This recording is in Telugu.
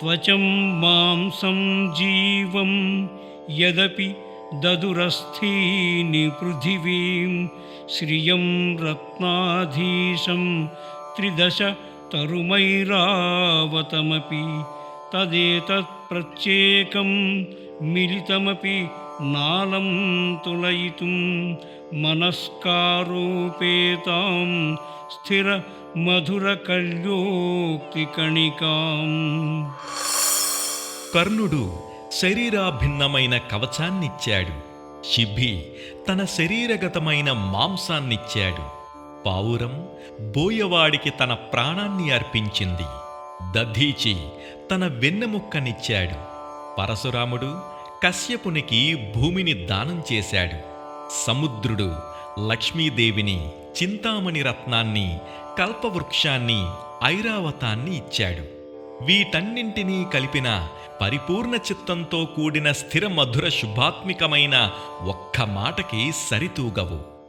त्वचं मांसं जीवं यदपि ददुरस्थीनि पृथिवीं श्रियं रत्नाधीशं त्रिदश तरुमैरावतमपि तदेतत् प्रत्येकं मिलितमपि नालं तुलयितुं मनस्कारोपेतां स्थिरमधुरकल्योक्तिकणिकाम्. కర్ణుడు శరీరాభిన్నమైన కవచాన్నిచ్చాడు. శిబి తన శరీరగతమైన మాంసాన్నిచ్చాడు. పావురం బోయవాడికి తన ప్రాణాన్ని అర్పించింది. దధీచి తన వెన్నెముక్కనిచ్చాడు. పరశురాముడు కశ్యపునికి భూమిని దానం చేశాడు. సముద్రుడు లక్ష్మీదేవిని, చింతామణి రత్నాన్ని, కల్పవృక్షాన్ని, ఐరావతాన్ని ఇచ్చాడు. వీటన్నింటినీ కలిపిన పరిపూర్ణ చిత్తంతో కూడిన స్థిర మధుర శుభాత్మికమైన ఒక్క మాటకి సరితూగవు.